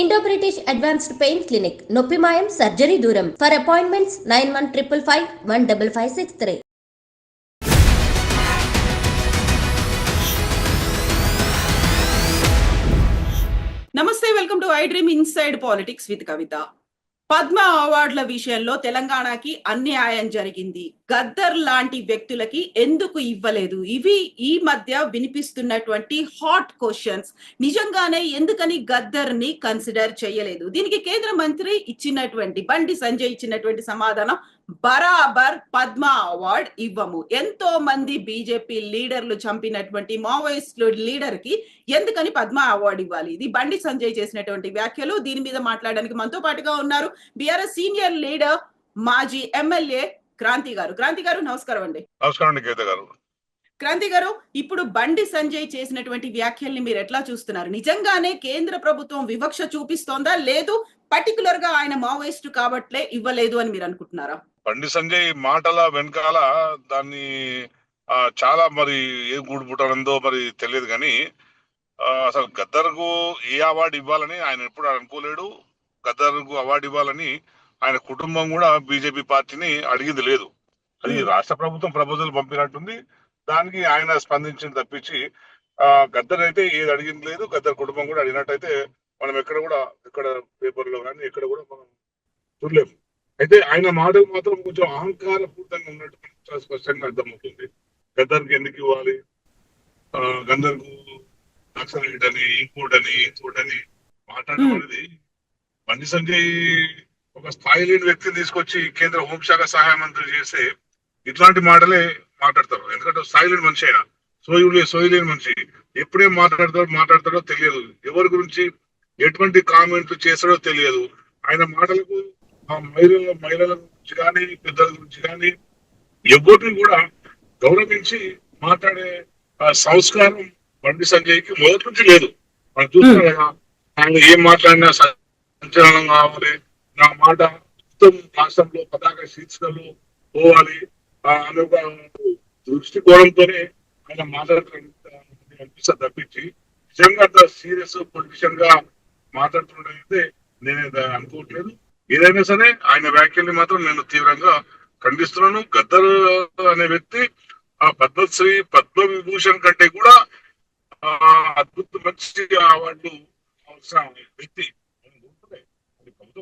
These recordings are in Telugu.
Indo British advanced pain clinic, నొప్పి మాయం, సర్జరీ దూరం. For appointments 9155515563. నమస్తే, welcome to I dream inside politics with Kavitha. Padma అవార్డుల విషయంలో తెలంగాణకి అన్యాయం జరిగింది. గద్దర్ లాంటి వ్యక్తులకి ఎందుకు ఇవ్వలేదు? ఇవి ఈ మధ్య వినిపిస్తున్నటువంటి హాట్ క్వశ్చన్స్. నిజంగానే ఎందుకని గద్దర్ ని కన్సిడర్ చేయలేదు? దీనికి కేంద్ర మంత్రి బండి సంజయ్ ఇచ్చినటువంటి సమాధానం, బరాబర్ పద్మ అవార్డ్ ఇవ్వము. ఎంతో మంది బీజేపీ లీడర్లు చంపినటువంటి మావోయిస్ట్ లీడర్ కి ఎందుకని పద్మ అవార్డు ఇవ్వాలి? ఇది బండి సంజయ్ చేసినటువంటి వ్యాఖ్యలు. దీని మీద మాట్లాడడానికి మనతో పాటుగా ఉన్నారు బీఆర్ఎస్ సీనియర్ లీడర్, మాజీ ఎమ్మెల్యే క్రాంతి గారు. క్రాంతి గారు, నమస్కారం అండి. నమస్కారం గీత గారు. క్రాంతి గారు, ఇప్పుడు బండి సంజయ్ చేసినటువంటి వ్యాఖ్యల్ని మీరు ఎట్లా చూస్తున్నారు? నిజంగానే కేంద్ర ప్రభుత్వం వివక్ష చూపిస్తోందా, లేదు పర్టికులర్ గా ఆయన మావోయిస్ట్ కాబట్లే ఇవ్వలేదు అని మీరు అనుకుంటున్నారా? బండి సంజయ్ మాటల వెనకాల దాన్ని చాలా మరి ఏ గూడు పుట్టనుందో మరి తెలియదు కానీ అసలు గద్దర్కు ఏ అవార్డు ఇవ్వాలని ఆయన ఎప్పుడు అనుకోలేడు. గద్దర్కు అవార్డు ఇవ్వాలని ఆయన కుటుంబం కూడా బీజేపీ పార్టీని అడిగింది లేదు. అది రాష్ట్ర ప్రభుత్వం ప్రపోజల్ పంపినట్టుంది. దానికి ఆయన స్పందించింది తప్పించి గద్దర్ అయితే ఏది అడిగింది లేదు. గద్దర్ కుటుంబం కూడా అడిగినట్టయితే మనం ఎక్కడ పేపర్లో కానీ ఎక్కడ కూడా మనం చూడలేము. అయితే ఆయన మాటలు మాత్రం కొంచెం అహంకారపూరితంగా ఉన్నట్టు చాలా స్పష్టంగా అర్థమవుతుంది. గద్దర్కి ఎందుకు ఇవ్వాలి, గద్దర్కు నక్సలైట్ అని ఇంకోటి అని మాట్లాడడం అనేది, బండి సంజయ్ ఒక స్థాయి లేని వ్యక్తిని తీసుకొచ్చి కేంద్ర హోంశాఖ సహాయ మంత్రి చేస్తే ఇట్లాంటి మాటలే మాట్లాడతారు. ఎందుకంటే స్థాయి లేని మనిషి, అయినా సోయి మనిషి, ఎప్పుడేం మాట్లాడతాడో తెలియదు. ఎవరి గురించి ఎటువంటి కామెంట్లు చేస్తాడో తెలియదు. ఆయన మాటలకు మహిళల గురించి కానీ పెద్దల గురించి కానీ ఎవరిని కూడా గౌరవించి మాట్లాడే సంస్కారం బండి సంజయ్కి మొదటి నుంచి లేదు. మనం చూస్తున్నాం కదా, ఆయన ఏం మాట్లాడినా సంచలనం కావాలి, నా మాట మొత్తం రాష్ట్రంలో పతాక శీర్షికలు పోవాలి అనే ఒక దృష్టికోణంతోనే ఆయన మాట్లాడుతున్న తప్పించి నిజంగా సీరియస్ పొలిటిషియన్ గా మాట్లాడుతున్నట్టయితే నేను అనుకోవట్లేదు. ఏదైనా సరే ఆయన వ్యాఖ్యల్ని మాత్రం నేను తీవ్రంగా ఖండిస్తున్నాను. గద్దర్ అనే వ్యక్తి ఆ పద్మశ్రీ పద్మవిభూషణ్ కంటే కూడా అద్భుత మంచి అవార్డు అవసరం వ్యక్తి.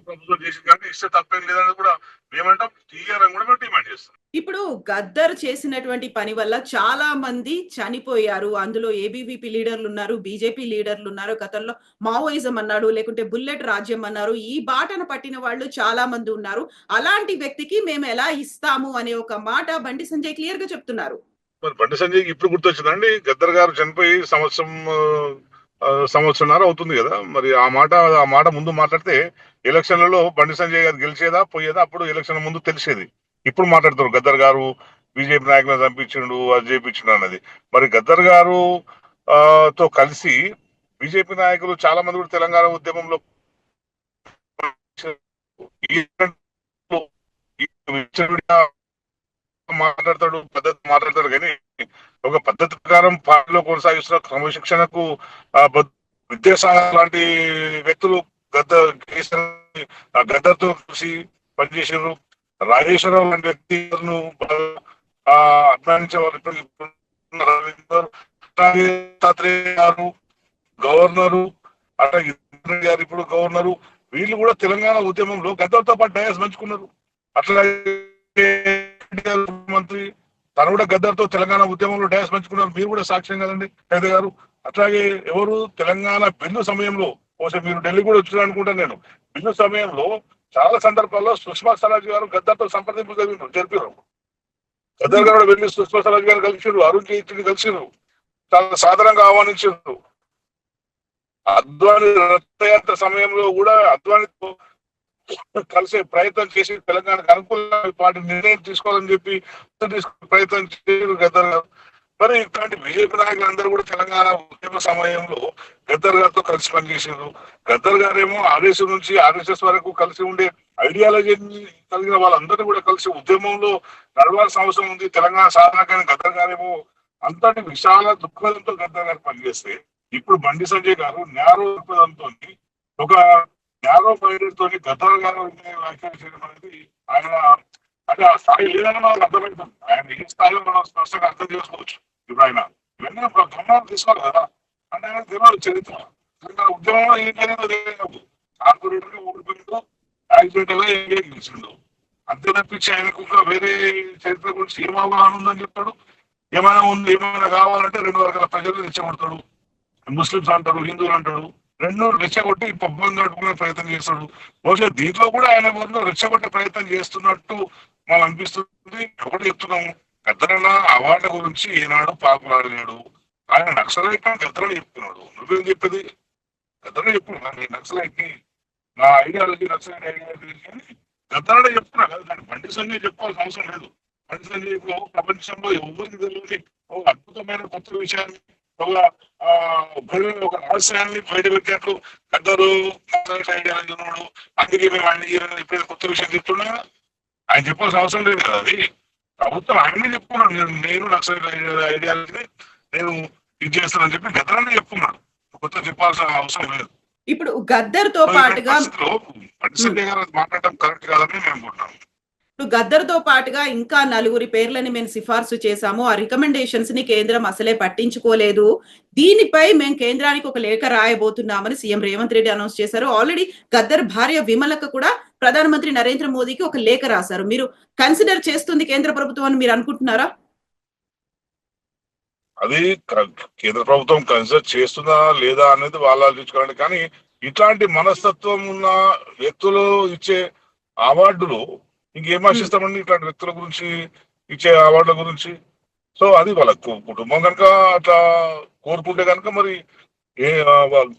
ప్రభుత్వం చేసి కానీ ఇస్తే తప్పేం లేదని కూడా మేమంటాం, క్లియర్ అని కూడా మేము డిమాండ్ చేస్తాం. ఇప్పుడు గద్దర్ చేసినటువంటి పని వల్ల చాలా మంది చనిపోయారు. అందులో ఏబీవీపీ లీడర్లు ఉన్నారు, బీజేపీ లీడర్లు ఉన్నారు. గతంలో మావోయిజం అన్నాడు, లేకుంటే బుల్లెట్ రాజ్యం అన్నారు. ఈ బాటను పట్టిన వాళ్ళు చాలా మంది ఉన్నారు. అలాంటి వ్యక్తికి మేము ఎలా ఇస్తాము అనే ఒక మాట బండి సంజయ్ క్లియర్ గా చెప్తున్నారు. మరి బండి సంజయ్ ఇప్పుడు గుర్తొచ్చిందండి, గద్దర్ గారు చనిపోయి సంవత్సరంన్నర అవుతుంది కదా. మరి ఆ మాట ముందు మాట్లాడితే ఎలక్షన్లలో బండి సంజయ్ గారు గెలిచేదా పోయేదా అప్పుడు ఎలక్షన్ ముందు తెలిసేది. ఇప్పుడు మాట్లాడుతున్నారు గద్దర్ గారు బీజేపీ నాయకులను చంపించిండు, అది చేయించిండు అన్నది. మరి గద్దర్ గారు తో కలిసి బీజేపీ నాయకులు చాలా మంది కూడా తెలంగాణ ఉద్యమంలో మాట్లాడతాడు కానీ ఒక పద్ధతి ప్రకారం పార్టీలో కొనసాగిస్తున్న క్రమశిక్షణకు విద్యాసాగర్ లాంటి వ్యక్తులు గద్దర్తో కలిసి పనిచేసారు. రాజేశ్వరరావు లాంటి వ్యక్తులను అభిమానించే వాళ్ళు గారు గవర్నరు, అట్లాగే గారు ఇప్పుడు గవర్నరు, వీళ్ళు కూడా తెలంగాణ ఉద్యమంలో గద్దర్తో పాటు డయాస్ పంచుకున్నారు. అట్లాగే మంత్రి తను కూడా గద్దర్తో తెలంగాణ ఉద్యమంలో డయాస్ పంచుకున్నారు. మీరు కూడా సాక్ష్యం కదండి ఖైదీ గారు. అట్లాగే ఎవరు తెలంగాణ బిల్లు సమయంలో, మీరు ఢిల్లీ కూడా వచ్చారు అనుకుంటాను నేను, బిల్లు సమయంలో చాలా సందర్భాల్లో సుష్మా స్వరాజ్ గారు గద్దర్తో సంప్రదింపులు జరిపారు. గద్దర్ గారు వెళ్ళి సుష్మా స్వరాజ్ గారు కలిసిరు, అరుణ్ జైట్లీని కలిసిరు, చాలా సాధారణంగా ఆహ్వానించారు. అద్వానీ రథయాత్ర సమయంలో కూడా అద్వానీతో కలిసే ప్రయత్నం చేసి తెలంగాణకు అనుకూలంగా పార్టీ నిర్ణయం తీసుకోవాలని చెప్పి ప్రయత్నం చేశారు గద్దర్ గారు. మరి ఇట్లాంటి బీజేపీ నాయకులందరూ కూడా తెలంగాణ ఉద్యమ సమయంలో గద్దర్ గారితో కలిసి పనిచేసారు. గద్దర్ గారేమో ఆర్ఎస్ నుంచి ఆర్ఎస్ఎస్ వరకు కలిసి ఉండే ఐడియాలజీ కలిగిన వాళ్ళందరూ కూడా కలిసి ఉద్యమంలో నడవాల్సిన అవసరం ఉంది తెలంగాణ సాధనకైనా. గద్దర్ గారేమో అంతటి విశాల దృక్పథంతో గద్దర్ గారు పనిచేస్తే, ఇప్పుడు బండి సంజయ్ గారు న్యారో దృక్పథంతో ఒక న్యారో మైండెడ్ తోని గద్దర్ గారు వ్యాఖ్యలు చేయడం అనేది ఆయన అంటే ఆ స్థాయి లేదని మనకు అర్థమవుతుంది. ఆయన ఏ స్థాయిలో మనం స్పష్టంగా అర్థం చేసుకోవచ్చు. ఇప్పుడు ఆయన ఇవన్నీ ఒక గమనాలు తీసుకోవాలి కదా. అంటే ఆయన తెలియదు చరిత్ర, ఉద్యమంలో ఏం జరిగిందో తెలియదు. కార్పొరేటర్ గా ఓడిపోయిందో యాక్సిడెంట్ గా ఎంగేజ్ చేసిండు అంతే తప్పించి ఆయనకు ఇంకా వేరే చరిత్ర గురించి ఏం అవగాహన ఉందని చెప్తాడు. ఏమైనా ఉంది, ఏమైనా కావాలంటే 2 రకాల ప్రజలు రెచ్చగొడతాడు. ముస్లింస్ అంటాడు, హిందువులు అంటాడు, 2 రెచ్చగొట్టి పబ్బం గడుపుకునే ప్రయత్నం చేస్తాడు. బహుశా దీంట్లో కూడా ఆయన ముందు రెచ్చగొట్టే ప్రయత్నం చేస్తున్నట్టు మనం అనిపిస్తుంది. ఒకటి చెప్తున్నాము, గద్దరన్న అవార్డు గురించి ఏనాడు పాకులాడినాడు. ఆయన నక్సలైట్ గద్దరని చెప్తున్నాడు. నువ్వేం చెప్పేది? గద్దరనే చెప్తున్నా నేను నక్సలైట్ ని, నా ఐడియాలజీ నక్సలైట్ ఐడియాలజీ అని గద్దరనే చెప్తున్నా కదా. దాన్ని బండి సంజయ్ చెప్పుకోవాల్సిన అవసరం లేదు. బండి సంజయ్ ప్రపంచంలో ఎవరికి తెలియని ఒక అద్భుతమైన కొత్త విషయాన్ని, ఒక రహస్యాన్ని బయట పెట్టినట్లు గద్దరు ఐడియాలజీ ఉన్నాడు. అందుకే మేము ఆయన ఇప్పుడు కొత్త విషయం చెప్తున్నా ఆయన చెప్పాల్సిన అవసరం లేదు కదా. అది ప్రభుత్వం ఆయనే చెప్పుకున్నాడు, నేను నక్సలైట్ ఐడియాలజీని నేను ఇది చేస్తానని చెప్పి గద్దరనే చెప్పుకున్నాడు. కొత్త చెప్పాల్సిన అవసరం లేదు. ఇప్పుడు గద్దర్ తో పాటుగా మాట్లాడటం కరెక్ట్ కాదని మేము అనుకుంటున్నాం. ఇప్పుడు గద్దర్ తో పాటుగా ఇంకా 4 పేర్లని మేము సిఫార్సు చేశాము. ఆ రికమెండేషన్స్ ని కేంద్రం అసలే పట్టించుకోలేదు. దీనిపై మేము కేంద్రానికి ఒక లేఖ రాయబోతున్నామని సీఎం రేవంత్ రెడ్డి అనౌన్స్ చేశారు. ఆల్రెడీ గద్దర్ భార్య విమలకు కూడా ప్రధానమంత్రి నరేంద్ర మోదీకి ఒక లేఖ రాశారు. మీరు కన్సిడర్ చేస్తుంది కేంద్ర ప్రభుత్వం అని మీరు అనుకుంటున్నారా? అది కేంద్ర ప్రభుత్వం కన్సిడర్ చేస్తుందా లేదా అనేది వాళ్ళు ఆలోచించుకోండి. కానీ ఇట్లాంటి మనస్తత్వం ఉన్న వ్యక్తులు ఇచ్చే అవార్డులు ఇంకేం ఆశిస్తామండి? ఇట్లాంటి వ్యక్తుల గురించి ఇచ్చే అవార్డుల గురించి. సో అది వాళ్ళ కుటుంబం కనుక అట్లా కోరుకుంటే కనుక మరి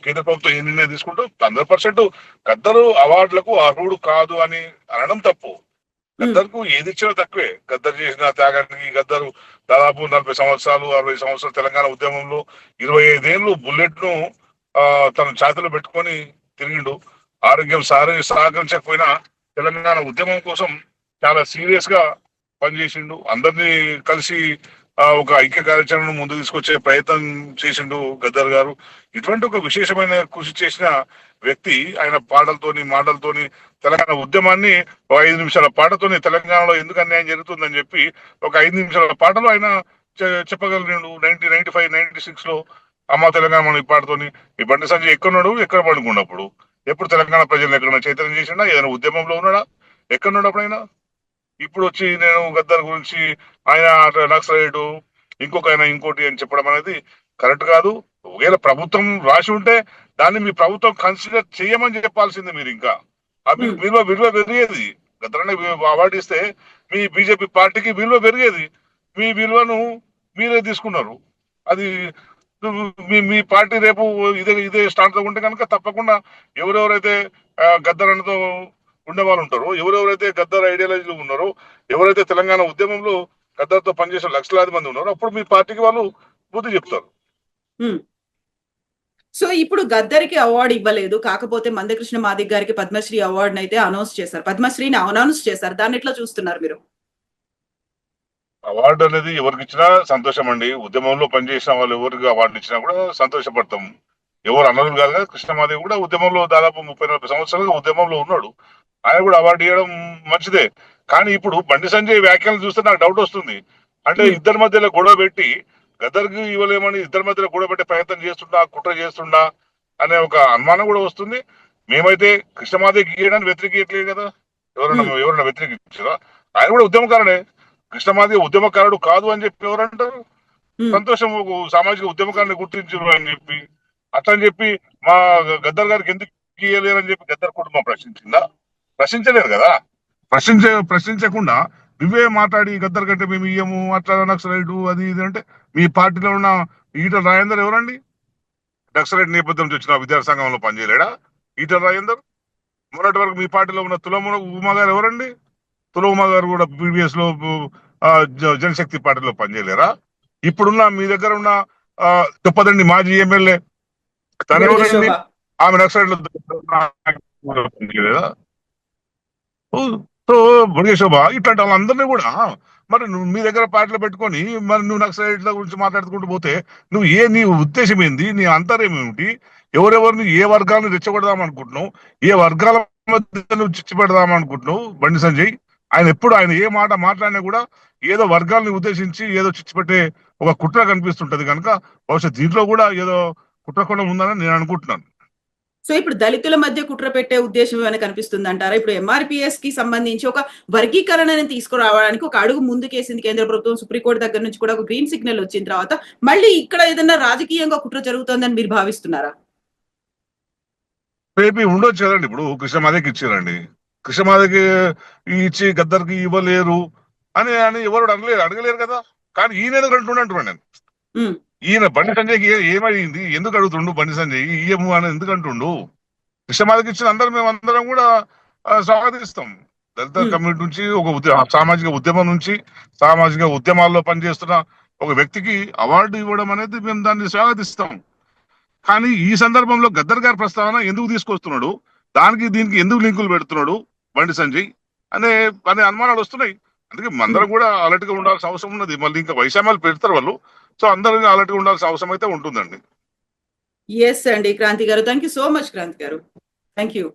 కేంద్ర ప్రభుత్వం ఏ నిర్ణయం తీసుకుంటూ 100% గద్దరు అవార్డులకు అర్హుడు కాదు అని అనడం తప్పు. గద్దర్కు ఏది ఇచ్చినా తక్కువే. గద్దర్ చేసిన త్యాగానికి, గద్దరు దాదాపు 40 సంవత్సరాలు 60 సంవత్సరాలు తెలంగాణ ఉద్యమంలో 25 ఏళ్ళు బుల్లెట్ ను తన ఛాతీలో పెట్టుకొని తిరిగిండు. ఆరోగ్యం సహకరించకపోయినా తెలంగాణ ఉద్యమం కోసం చాలా సీరియస్ గా పనిచేసిండు. అందరినీ కలిసి ఒక ఐక్య కార్యాచరణను ముందు తీసుకొచ్చే ప్రయత్నం చేసిండు గద్దర్ గారు. ఇటువంటి ఒక విశేషమైన కృషి చేసిన వ్యక్తి ఆయన పాటలతోని మాటలతోని తెలంగాణ ఉద్యమాన్ని 5 నిమిషాల పాటతోని తెలంగాణలో ఎందుకు అన్యాయం జరుగుతుందని చెప్పి ఒక 5 నిమిషాల పాటలో ఆయన చెప్పగలిగాడు. 1995, 96 లో అమ్మ తెలంగాణ మన ఈ పాటతోని. ఈ బండి సంజయ్ ఎక్కడున్నాడు, ఎక్కడ పడుకున్నప్పుడు, ఎప్పుడు తెలంగాణ ప్రజలను ఎక్కడైనా చైతన్యం చేసినా, ఏదైనా ఉద్యమంలో ఉన్నాడా, ఎక్కడున్నాడు అప్పుడైనా? ఇప్పుడు వచ్చి నేను గద్దర్ గురించి ఆయన నక్సలైట్, ఇంకొక ఆయన ఇంకోటి అని చెప్పడం అనేది కరెక్ట్ కాదు. ఒకవేళ ప్రభుత్వం రాసి ఉంటే దాన్ని మీ ప్రభుత్వం కన్సిడర్ చేయమని చెప్పాల్సింది. మీరు ఇంకా అవి విలువ పెరిగేది. గద్దరనే అవార్డు ఇస్తే మీ బీజేపీ పార్టీకి విలువ పెరిగేది. మీ విలువను మీరే తీసుకున్నారు. అది మీ పార్టీ రేపు ఇదే స్టాండ్ తో ఉంటే కనుక తప్పకుండా ఎవరెవరైతే గద్దరన్నతో ఉండే వాళ్ళు ఉంటారో, ఎవరెవరైతే గద్దర్ ఐడియాలజీలో ఉన్నారో, ఎవరైతే తెలంగాణ ఉద్యమంలో గద్దర్తో పనిచేసే లక్షలాది మంది ఉన్నారో అప్పుడు మీ పార్టీకి వాళ్ళు బుద్ధి చెప్తారు. సో ఇప్పుడు గద్దరికి అవార్డు ఇవ్వలేదు, కాకపోతే మందకృష్ణ మాదిక్ గారికి పద్మశ్రీ అవార్డును అయితే అనౌన్స్ చేశారు, పద్మశ్రీని అనౌన్స్ చేశారు. దాన్ని ఎట్లా చూస్తున్నారు మీరు? అవార్డు అనేది ఎవరికి ఇచ్చినా సంతోషం అండి. ఉద్యమంలో పనిచేసిన వాళ్ళు ఎవరికి అవార్డు ఇచ్చినా కూడా సంతోషపడతాం. ఎవరు అనరు కాదు కదా. కృష్ణమాదేవి కూడా ఉద్యమంలో దాదాపు 30-40 సంవత్సరాలుగా ఉద్యమంలో ఉన్నాడు. ఆయన కూడా అవార్డు ఇవ్వడం మంచిదే. కానీ ఇప్పుడు బండి సంజయ్ వ్యాఖ్యలు చూస్తే నాకు డౌట్ వస్తుంది. అంటే ఇద్దరి మధ్యలో గొడవ పెట్టి గద్దర్కి ఇవ్వలేమని ఇద్దరి మధ్యలో గొడవ పెట్టే ప్రయత్నం చేస్తుండా, కుట్ర చేస్తుండా అనే ఒక అనుమానం కూడా వస్తుంది. మేమైతే కృష్ణమాదేవికి ఇవ్వడానికి వ్యతిరేకియట్లేదు కదా. ఎవరన్నా వ్యతిరేకించారా? ఆయన కూడా ఉద్యమకారుడే. కృష్ణమాదేవి ఉద్యమకారుడు కాదు అని చెప్పి ఎవరంటారు? సంతోషం, సామాజిక ఉద్యమకారుని గుర్తించారు అని చెప్పి. అట్లా అని చెప్పి మా గద్దర్ గారికి ఎందుకు ఇయ్యలేరని చెప్పి గద్దర్ కుటుంబం ప్రశ్నించిందా? ప్రశ్నించలేదు కదా. ప్రశ్నించకుండా నువ్వే మాట్లాడి గద్దర్ కంటే మేము ఇయ్యము, అట్లా నక్సలైట్ అది ఇది అంటే మీ పార్టీలో ఉన్న ఈటల రాజేందర్ ఎవరండి? నక్సలైట్ నేపథ్యం వచ్చిన విద్యార్థి సంఘంలో పనిచేయలేడా ఈటల రాజేందర్? మొన్నటి వరకు మీ పార్టీలో ఉన్న తుల ఉమా గారు ఎవరండి? తుల ఉమా గారు కూడా ప్రీవియస్ లో జనశక్తి పార్టీలో పనిచేయలేరా? ఇప్పుడున్న మీ దగ్గర ఉన్న చెప్పదండి మాజీ ఎమ్మెల్యే తన ఎవరండి? ఆమె నక్సలైట్ పనిచేయలేదా? సో బుడిగే శోభ ఇట్లాంటి వాళ్ళందరినీ కూడా మరి నువ్వు మీ దగ్గర పార్టీలో పెట్టుకొని మరి నువ్వు నక్సలైట్ల గురించి మాట్లాడుకుంటూ పోతే నీ ఉద్దేశం ఏంది? నీ అంతర్యం ఏమిటి? ఎవరెవరిని ఏ వర్గాలను రెచ్చగొడదాం అనుకుంటున్నావు, ఏ వర్గాల మధ్య నువ్వు చిచ్చు పెడదాం అనుకుంటున్నావు బండి సంజయ్. ఆయన ఏ మాట మాట్లాడినా కూడా ఏదో వర్గాల్ని ఉద్దేశించి ఏదో చిచ్చు పెట్టే ఒక కుట్ర కనిపిస్తుంటది కనుక బహుశా దీంట్లో కూడా ఏదో కుట్రకోణం ఉందని నేను అనుకుంటున్నాను. సో ఇప్పుడు దళితుల మధ్య కుట్ర పెట్టే ఉద్దేశం ఏమైనా కనిపిస్తుంది అంటారా? ఇప్పుడు ఎంఆర్పిఎస్ కి సంబంధించి ఒక వర్గీకరణని తీసుకురావడానికి ఒక అడుగు ముందుకేసింది కేంద్ర ప్రభుత్వం. సుప్రీంకోర్టు దగ్గర నుంచి కూడా ఒక గ్రీన్ సిగ్నల్ వచ్చిన తర్వాత మళ్ళీ ఇక్కడ ఏదైనా రాజకీయంగా కుట్ర జరుగుతోందని మీరు భావిస్తున్నారా? రేపు ఉండొచ్చు కదండి. ఇప్పుడు కృష్ణమాదకి ఇచ్చారండి, కృష్ణమాదకి ఇచ్చి గద్దర్కి ఇవ్వలేరు అని అని ఎవరు అడగలేరు కదా. కానీ ఈయన ఎందుకు అంటున్నాను నేను, ఈయన బండి సంజయ్కి ఏమైంది, ఎందుకు అడుగుతుండు బండి సంజయ్ ఈఎం అని ఎందుకు అంటుండు? కృష్ణమాదకి ఇచ్చిన మేమందరం కూడా స్వాగతిస్తాం. దళిత కమ్యూనిటీ నుంచి ఒక సామాజిక ఉద్యమం నుంచి సామాజిక ఉద్యమాల్లో పనిచేస్తున్న ఒక వ్యక్తికి అవార్డు ఇవ్వడం అనేది మేము దాన్ని స్వాగతిస్తాం. కానీ ఈ సందర్భంలో గద్దర్ గారి ప్రస్తావన ఎందుకు తీసుకొస్తున్నాడు, దీనికి ఎందుకు లింకులు పెడుతున్నాడు బండి సంజయ్ అనే అనుమానాలు వస్తున్నాయి. అందుకే అందరం కూడా అలర్ట్ గా ఉండాల్సిన అవసరం ఉన్నది. మళ్ళీ ఇంకా వైషమ్యాలు పెడతారు వాళ్ళు, సో అందరూ అలర్ట్ గా ఉండాల్సిన అవసరం అయితే ఉంటుందండి. ఎస్ అండి Kranthi garu, thank you so much Kranthi garu. Thank you.